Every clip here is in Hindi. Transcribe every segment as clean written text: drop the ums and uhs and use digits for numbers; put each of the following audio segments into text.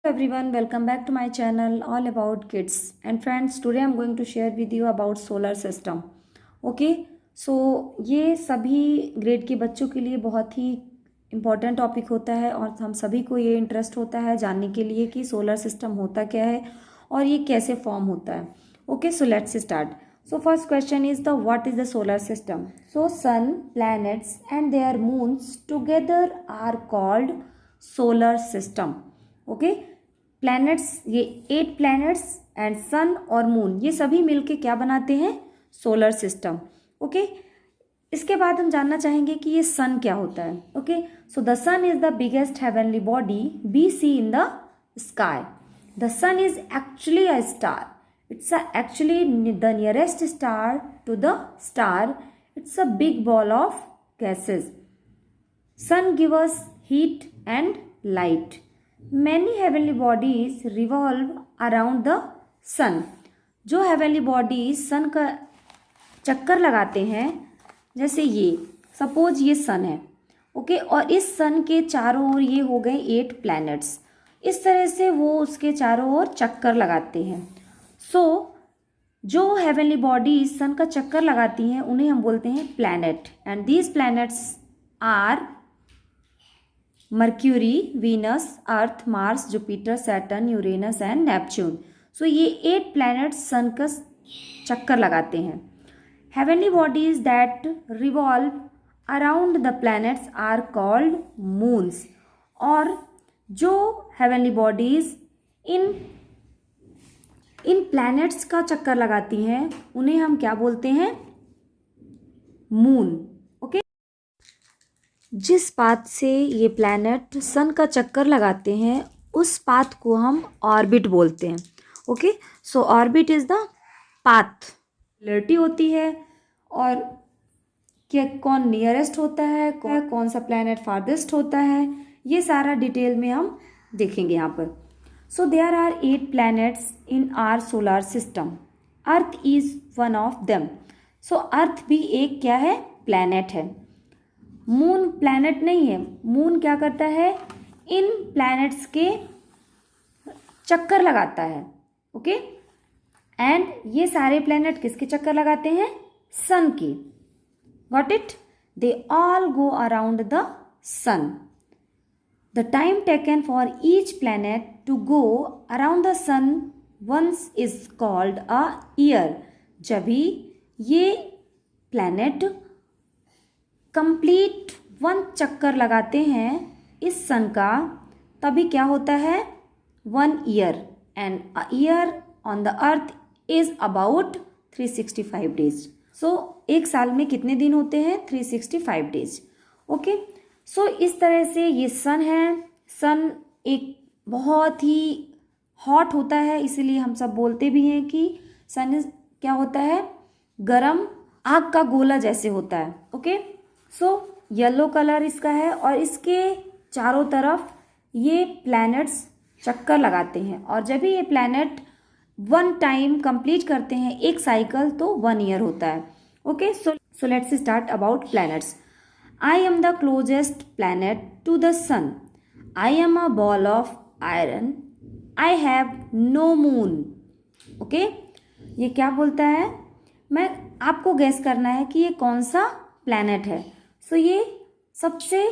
Everyone, welcome back to my channel all about kids and friends. Today I'm going to share with you about solar system. Okay, so ये सभी ग्रेड के बच्चों के लिए बहुत ही इम्पोर्टेंट टॉपिक होता है और हम सभी को ये इंटरेस्ट होता है जानने के लिए कि सोलर सिस्टम होता क्या है और ये कैसे फॉर्म होता है. Okay, so let's start. So first question is the what is the solar system? So sun, planets and their moons together are called solar system. Okay, planets, ये 8 प्लैनेट्स एंड सन और मून ये सभी मिलके क्या बनाते हैं? Solar system. ओके, इसके बाद हम जानना चाहेंगे कि ये सन क्या होता है. Okay, so the sun is the biggest heavenly body we see in the sky. The sun is actually a star. It's actually the nearest star to the star. It's a big ball of gases. Sun gives us heat and light. Many heavenly bodies revolve around the sun. जो heavenly bodies sun का चक्कर लगाते हैं, जैसे ये सपोज ये सन है. ओके, और इस सन के चारों ओर ये हो गए 8 प्लैनेट्स. इस तरह से वो उसके चारों ओर चक्कर लगाते हैं. सो जो हेवनली बॉडीज सन का चक्कर लगाती हैं उन्हें हम बोलते हैं planet. And these planets are Mercury, Venus, Earth, Mars, Jupiter, Saturn, Uranus and Neptune. So ये 8 प्लैनेट्स सन का चक्कर लगाते हैं. Heavenly bodies that revolve around the planets are called moons. और जो हेवनली बॉडीज इन प्लैनेट्स का चक्कर लगाती हैं उन्हें हम क्या बोलते हैं? मून. ओके, जिस पाथ से ये प्लैनेट सन का चक्कर लगाते हैं उस पाथ को हम ऑर्बिट बोलते हैं. Okay, so orbit is the path. Relative होती है और क्या कौन नियरेस्ट होता है, कौन सा प्लैनेट फारदेस्ट होता है, ये सारा डिटेल में हम देखेंगे यहाँ पर. So there are 8 planets in our solar system. Earth is one of them. So Earth भी एक क्या है? प्लैनेट है. मून प्लैनेट नहीं है. मून क्या करता है? इन प्लैनेट्स के चक्कर लगाता है. ओके, एंड ये सारे प्लैनेट किसके चक्कर लगाते हैं? सन की. Got it? They all go around the sun. The time taken for each planet to go around the sun once is called a year. जब भी ये planet complete 1 चक्कर लगाते हैं इस सन का, तभी क्या होता है? 1 year. And a year on the earth is about 365 days. So एक साल में कितने दिन होते हैं? 365 days. ओके, सो इस तरह से ये सन है. सन एक बहुत ही हॉट होता है, इसीलिए हम सब बोलते भी हैं कि सन क्या होता है? गरम आग का गोला जैसे होता है. ओके, सो येलो कलर इसका है और इसके चारों तरफ ये प्लैनेट्स चक्कर लगाते हैं. और जब भी ये प्लैनेट 1 टाइम कंप्लीट करते हैं एक साइकिल, तो 1 ईयर होता है. Okay, so let's start about planets. I am the closest planet to the sun. I am a ball of iron. I have no moon. Okay? ये क्या बोलता है? मैं आपको गैस करना है कि ये कौन सा प्लैनेट है. सो ये सबसे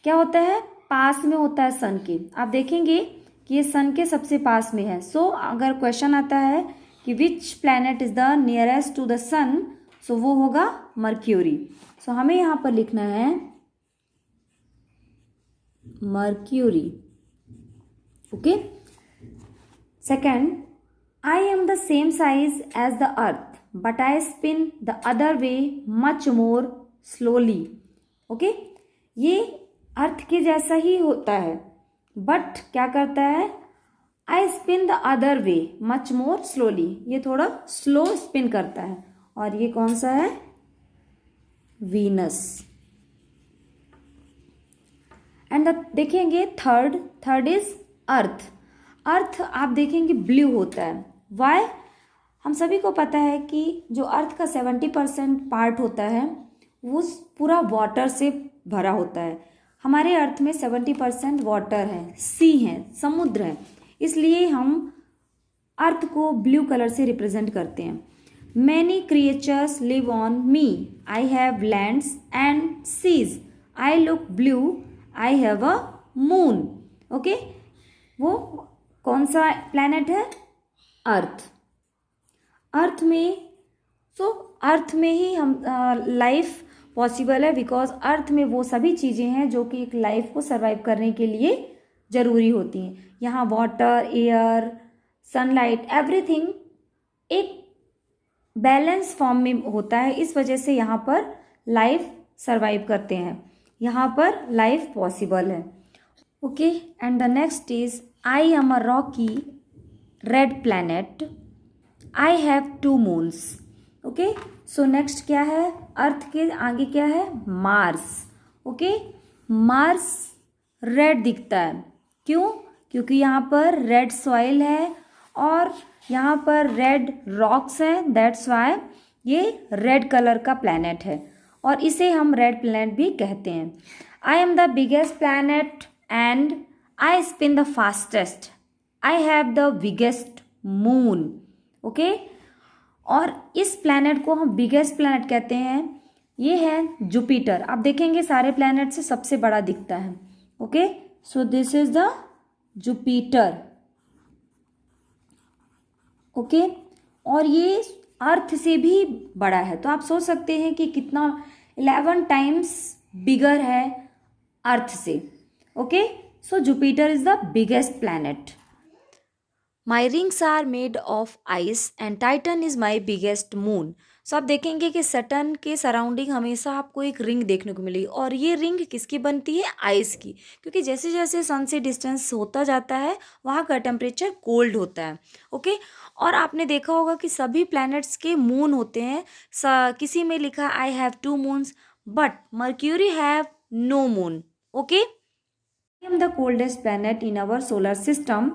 क्या होता है? पास में होता है सन के. आप देखेंगे कि ये सन के सबसे पास में है. सो अगर क्वेश्चन आता है कि which planet is the nearest to the sun, so वो होगा मर्क्यूरी. सो हमें यहाँ पर लिखना है Mercury. Okay, second, I am the same size as the Earth but I spin the other way much more slowly. Okay, ये अर्थ के जैसा ही होता है बट क्या करता है? I spin the other way much more slowly. ये थोड़ा स्लो स्पिन करता है. और ये कौन सा है? वीनस. एंड देखेंगे थर्ड इज अर्थ. अर्थ आप देखेंगे ब्लू होता है. वाई? हम सभी को पता है कि जो अर्थ का 70% पार्ट होता है वो पूरा वाटर से भरा होता है. हमारे अर्थ में 70% वाटर है, सी है, समुद्र है. इसलिए हम अर्थ को ब्लू कलर से रिप्रेजेंट करते हैं। Many creatures live on me, I have lands and seas, I look blue, I have a moon. Okay, वो कौन सा प्लैनेट है? अर्थ। अर्थ में अर्थ में ही हम लाइफ पॉसिबल है, बिकॉज अर्थ में वो सभी चीज़ें हैं जो कि एक लाइफ को सर्वाइव करने के लिए ज़रूरी होती हैं। यहाँ वाटर, एयर, सनलाइट, एवरीथिंग एक बैलेंस फॉर्म में होता है। इस वजह से यहाँ पर लाइफ सर्वाइव करते हैं, यहाँ पर लाइफ पॉसिबल है। Okay, and the next is I am a Rocky red planet, I have 2 moons. Okay, so next क्या है? अर्थ के आगे क्या है? मार्स। ओके, मार्स रेड दिखता है, क्यों? क्योंकि यहाँ पर रेड सॉइल है और यहाँ पर रेड रॉक्स हैं, दैट्स वाई ये रेड कलर का प्लैनेट है और इसे हम रेड प्लैनेट भी कहते हैं। आई am the biggest planet and I spin the fastest, I have the biggest moon. Okay, और इस प्लैनेट को हम बिगेस्ट प्लैनेट कहते हैं। ये है जुपिटर। आप देखेंगे सारे प्लैनेट से सबसे बड़ा दिखता है। Okay, so this is the Jupiter. Okay, और ये अर्थ से भी बड़ा है, तो आप सोच सकते हैं कि कितना 11 टाइम्स बिगर है अर्थ से। Okay, so Jupiter is the biggest planet. My rings are made of ice and Titan is my biggest moon. So आप देखेंगे कि सैटर्न के सराउंडिंग हमेशा आपको एक रिंग देखने को मिलेगी और ये रिंग किसकी बनती है? आइस की, क्योंकि जैसे जैसे सन से डिस्टेंस होता जाता है वहाँ का टेम्परेचर कोल्ड होता है। ओके, और आपने देखा होगा कि सभी प्लैनेट्स के मून होते हैं। किसी में लिखा I have 2 moons but Mercury have no moon. Okay, I am the coldest planet in our solar system,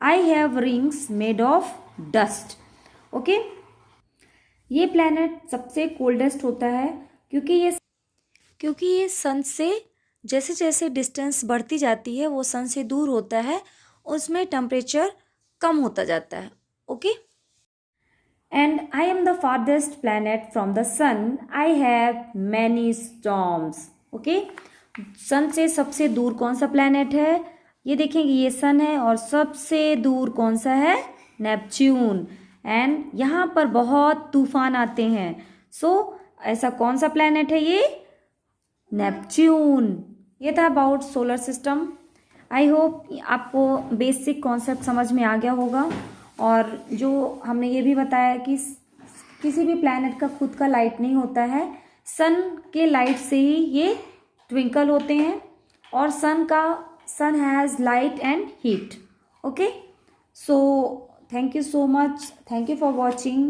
I have rings made of dust. Okay, ये प्लैनेट सबसे कोल्डेस्ट होता है क्योंकि ये सन से जैसे जैसे डिस्टेंस बढ़ती जाती है वो सन से दूर होता है, उसमें टेम्परेचर कम होता जाता है। Okay, and I am the farthest planet from the sun, I have many storms. Okay, sun से सबसे दूर कौन सा प्लैनेट है? ये देखेंगे, ये सन है और सबसे दूर कौन सा है? नेपच्यून। एंड यहाँ पर बहुत तूफान आते हैं। सो ऐसा कौन सा प्लैनेट है ये? नेपच्यून। ये था about solar system. I hope आपको बेसिक कॉन्सेप्ट समझ में आ गया होगा और जो हमने ये भी बताया कि किसी भी प्लैनेट का खुद का लाइट नहीं होता है, सन के लाइट से ही ये ट्विंकल होते हैं और sun has light and heat. Okay, so thank you so much, thank you for watching,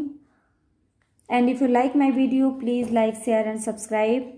and if you like my video please like, share and subscribe.